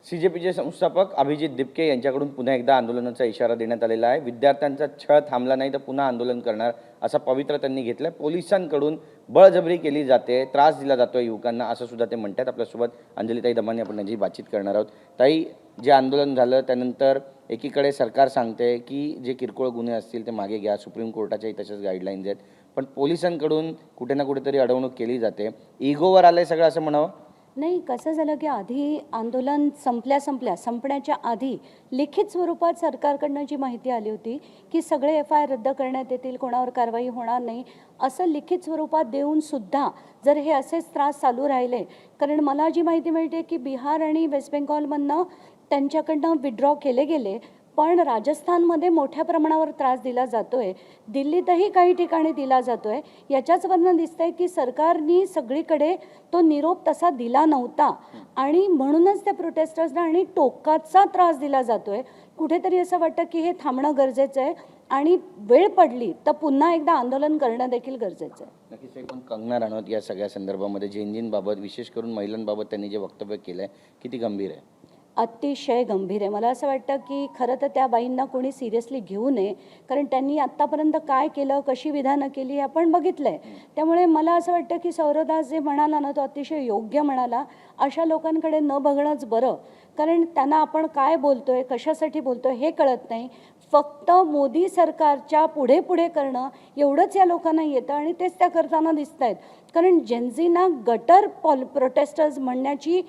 सीजेपीचे संस्थापक अभिजित दिपके यांच्याकडून पुन्हा एकदा आंदोलनाचा इशारा देण्यात आलेला आहे। विद्यार्थ्यांचा छळ थांबला नाही तर पुन्हा आंदोलन करणार असा पवित्रा त्यांनी घेतला। पोलिसांकडून बळजबरी केली जाते, त्रास दिला जातोय युवकांना असं सुद्धा ते म्हणतात। आपल्यासोबत अंजलीताई दमानी आपण यांची बातचीत करणार आहोत। ताई, जे आंदोलन झालं त्यानंतर एकीकडे सरकार सांगते की जे किरकोळ गुन्हे असतील ते मागे घ्या, सुप्रीम कोर्टाच्याही तशाच गाईडलाईन्स आहेत, पण पोलिसांकडून कुठे ना कुठेतरी अडवणूक केली जाते। इगोवर आलंय सगळं असं म्हणावं? नाही, कसं झालं की आधी आंदोलन संपण्याच्या आधी लिखित स्वरूपात सरकारकडनं जी माहिती आली होती की सगळे FIR रद्द करण्यात येतील, कोणावर कारवाई होणार नाही, असं लिखित स्वरूपात देऊन सुद्धा जर हे असेच त्रास चालू राहिले, कारण मला जी माहिती मिळते की बिहार आणि वेस्ट बेंगॉलमधनं त्यांच्याकडनं विड्रॉ केले गेले, पण राजस्थानमध्ये मोठ्या प्रमाणावर त्रास दिला जातोय, दिल्लीतही काही ठिकाणी दिला जातोय। याच्याच वरनं दिसतंय की सरकारने सगळीकडे तो निरोप तसा दिला नव्हता आणि म्हणूनच त्या प्रोटेस्टर्सना आणि टोकाचा त्रास दिला जातोय। कुठेतरी असं वाटतं की हे थांबणं गरजेचं आहे आणि वेळ पडली तर पुन्हा एकदा आंदोलन करणं देखील गरजेचं आहे। नक्कीच। पण कंगना रनौत या सगळ्या संदर्भामध्ये जेनजींबाबत, विशेष करून महिलांबाबत त्यांनी जे वक्तव्य केलं आहे, किती गंभीर आहे? अतिशय गंभीर आहे। मला असं वाटतं की खरं तर त्या बाईंना कोणी सिरियसली घेऊ नये, कारण त्यांनी आत्तापर्यंत काय केलं, कशी विधानं केली हे आपण बघितलं आहे। त्यामुळे मला असं वाटतं की सौरवदास जे म्हणाला ना, तो अतिशय योग्य म्हणाला। अशा लोकांकडे न बघणंच बरं, कारण त्यांना आपण काय बोलतोय, कशासाठी बोलतोय हे कळत नाही। फक्त मोदी सरकारच्या पुढे पुढे करणं एवढंच या लोकांना येतं आणि तेच त्या करताना दिसत आहेत। कारण जेनझीना गटर प्रोटेस्टर्स म्हणण्याची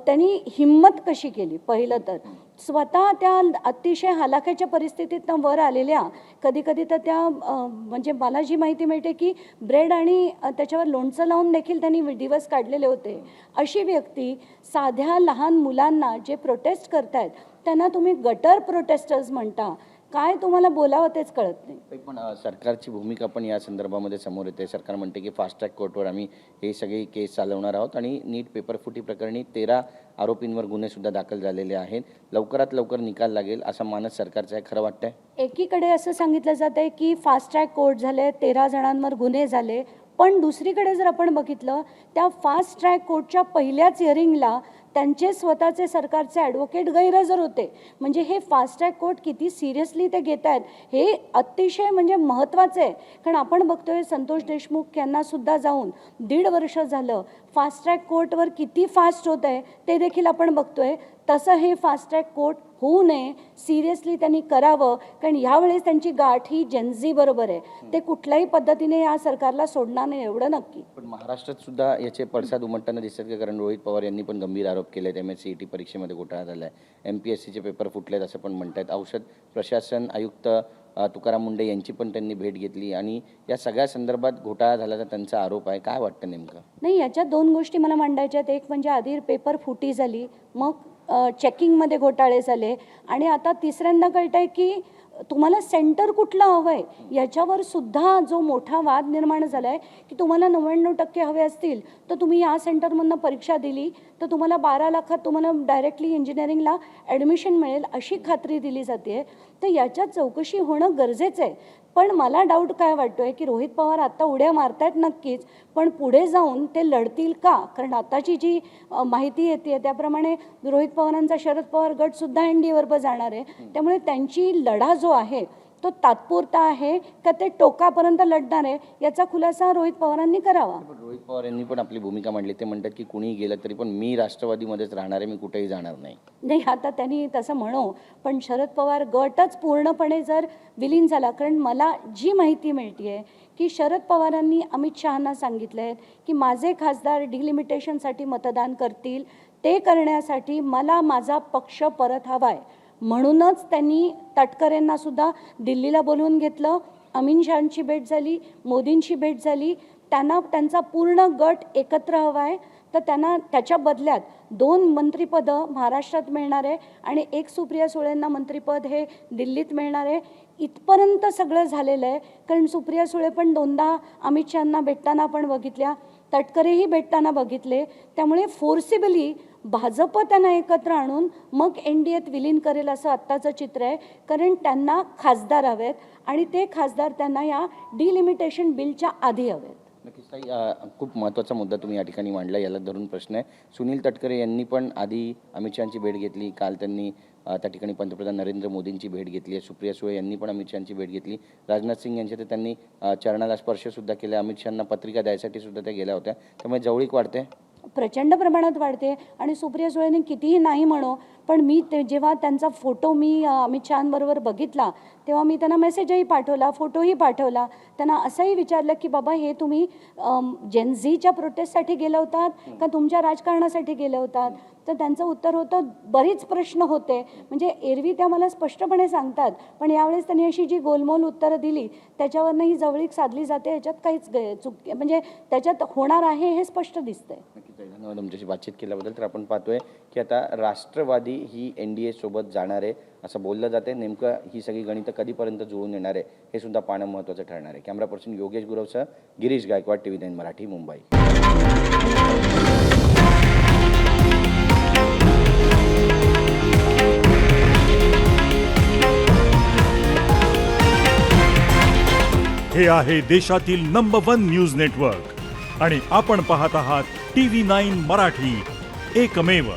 त्यांनी हिम्मत कशी केली? पहिलं तर स्वतः त्या अतिशय हलाखीच्या परिस्थितीतनं वर आलेल्या, कधी कधी तर त्या म्हणजे मला जी माहिती मिळते की ब्रेड आणि त्याच्यावर लोणचं लावून देखील त्यांनी दिवस काढलेले होते। अशी व्यक्ती साध्या लहान मुलांना जे प्रोटेस्ट करतायत त्यांना तुम्ही गटर प्रोटेस्टर्स म्हणता, काय तुम्हाला बोलावं तेच कळत नाही। पण सरकारची भूमिका पण या संदर्भामध्ये समोर येते। सरकार म्हणते की फास्ट ट्रॅक कोर्टवर आम्ही हे सगळे केस चालवणार आहोत आणि नीट पेपर फुटी प्रकरणी 13 आरोपींवर गुन्हे सुद्धा दाखल झालेले आहेत। लवकरात लवकर निकाल लागेल असा मानस सरकारचा आहे, खरं वाटतंय? एकीकडे असं सांगितलं जातंय की फास्ट ट्रॅक कोर्ट झाले, 13 जणांवर गुन्हे झाले, पण दुसरीकडे जर आपण बघितलं त्या फास्ट ट्रॅक कोर्टच्या पहिल्याच हिअरिंगला त्यांचे स्वतःचे सरकारचे ॲडव्होकेट गैरहजर होते। म्हणजे हे फास्ट ट्रॅक कोर्ट किती सिरियसली ते घेत आहेत हे अतिशय म्हणजे महत्त्वाचं आहे। कारण आपण बघतोय संतोष देशमुख यांना सुद्धा जाऊन 1.5 वर्ष झालं, फास्ट ट्रॅक कोर्टवर किती फास्ट होत आहे ते देखील आपण बघतोय। तसं हे फास्ट ट्रॅक कोर्ट होऊ नये, सिरियसली त्यांनी करावं, कारण ह्यावेळेस त्यांची गाठ ही जेनझी बरोबर आहे। ते कुठल्याही पद्धतीने या सरकारला सोडणार नाही, एवढं नक्की। पण महाराष्ट्रात सुद्धा याचे पडसाद उमटताना दिसतात का? कारण रोहित पवार यांनी पण गंभीर आरोप केले आहेत। MSCET परीक्षेमध्ये घोटाळा झाला आहे, MPSCचे पेपर फुटलेत असं पण म्हणतात। औषध प्रशासन आयुक्त तुकाराम मुंडे यांची पण त्यांनी भेट घेतली आणि या सगळ्या संदर्भात घोटाळा झाल्याचा त्यांचा आरोप आहे। काय वाटतं नेमकं? नाही, याच्यात 2 गोष्टी मला मांडायच्या आहेत। एक म्हणजे आधी पेपर फुटी झाली, मग चेकिंगमध्ये घोटाळे झाले आणि आता तिसऱ्यांदा कळतंय की तुम्हाला सेंटर कुठलं हवं आहे याच्यावर सुद्धा जो मोठा वाद निर्माण झाला आहे की तुम्हाला 99% हवे असतील तर तुम्ही या सेंटरमधनं परीक्षा दिली तर तुम्हाला 12 लाखात तुम्हाला डायरेक्टली इंजिनिअरिंगला ॲडमिशन मिळेल अशी खात्री दिली जाते। तर याच्यात चौकशी होणं गरजेचं आहे। पण मला डाऊट काय वाटतोय की रोहित पवार आता उड्या मारतायत नक्कीच, पण पुढे जाऊन ते लढतील का? कारण आताची जी माहिती येते त्याप्रमाणे रोहित पवारांचा शरद पवार गटसुद्धा NDAवर जाणार आहे। त्यामुळे त्यांची लढा जो आहे तो तात्पुरता आहे का ते टोकापर्यंत लढणार आहे याचा खुलासा रोहित पवारांनी करावा। रोहित पवार यांनी पण आपली भूमिका मांडली। ते म्हणतात की कुणीही गेलं तरी पण मी राष्ट्रवादीमध्येच राहणार आहे, मी कुठेही जाणार नाही। नाही, आता त्यांनी तसं म्हणो, पण शरद पवार गटच पूर्णपणे जर विलीन झाला, कारण मला जी माहिती मिळते आहे की शरद पवारांनी अमित शहांना सांगितलं आहे की माझे खासदार डिलिमिटेशनसाठी मतदान करतील, ते करण्यासाठी मला माझा पक्ष परत हवा आहे। म्हणूनच त्यांनी तटकरेंना सुद्धा दिल्लीला बोलवून घेतलं, अमित शहांची भेट झाली, मोदींची भेट झाली, त्यांना त्यांचा पूर्ण गट एकत्र हवा आहे। तर त्यांना त्याच्या बदल्यात 2 मंत्रिपदं महाराष्ट्रात मिळणार आहे आणि 1 सुप्रिया सुळेंना मंत्रिपद हे दिल्लीत मिळणार आहे। इथपर्यंत सगळं झालेलं आहे, कारण सुप्रिया सुळे पण 2दा अमित शहांना भेटताना आपण बघितल्या, तटकरेही भेटताना बघितले। त्यामुळे फोर्सिबली भाजप त्यांना एकत्र आणून मग NDAत विलीन करेल असं आत्ताचं चित्र आहे, कारण त्यांना खासदार हवेत आणि ते खासदार त्यांना या डिलिमिटेशन बिलच्या आधी हवेत। नक्कीच ताई, खूप महत्त्वाचा मुद्दा तुम्ही या ठिकाणी मांडला. याला धरून प्रश्न आहे. सुनील तटकरे यांनी पण आधी अमित शहाची भेट घेतली. काल त्यांनी त्या ठिकाणी पंतप्रधान नरेंद्र मोदींची भेट घेतली आहे. सुप्रिया सुळे यांनी पण अमित शहाची भेट घेतली. राजनाथ सिंग यांच्या तर त्यांनी चरणाला स्पर्शसुद्धा केला. अमित शहांना पत्रिका द्यायसाठी सुद्धा त्या गेल्या होत्या. त्यामुळे जवळीक वाढते. प्रचंड प्रमाणात वाढते. आणि सुप्रिया सुळेने कितीही नाही म्हणो, पण मी जेव्हा त्यांचा फोटो मी अमित शहांबरोबर बघितला तेव्हा मी त्यांना मेसेजही पाठवला, फोटोही पाठवला. त्यांना असंही विचारलं की बाबा हे तुम्ही जेन झीच्या प्रोटेस्टसाठी गेले होतात का तुमच्या राजकारणासाठी गेले होतात? तर त्यांचं उत्तर होतं बरीच प्रश्न होते. म्हणजे एरवी त्या मला स्पष्टपणे सांगतात, पण यावेळेस त्यांनी अशी जी गोलमोल उत्तरं दिली त्याच्यावरनं ही जवळीक साधली जाते. याच्यात काहीच चूक म्हणजे त्याच्यात होणार आहे हे स्पष्ट दिसतंय. नक्कीच आहे. धन्यवाद तुमच्याशी बातचीत केल्याबद्दल. तर आपण पाहतोय की आता राष्ट्रवादी ही NDA सोबत जाणार आहे असं बोललं जाते. नेमकं ही सगळी गणितं कधीपर्यंत जुळून येणार आहे हे सुद्धा पाहणं महत्त्वाचं ठरणार आहे. कॅमेरा पर्सन योगेश गुरवसह गिरीश गायकवाड, TV9 मराठी, मुंबई. हे आहे देशातील नंबर 1 न्यूज नेटवर्क आणि आपण पाहत आहात TV9 मराठी, एकमेव.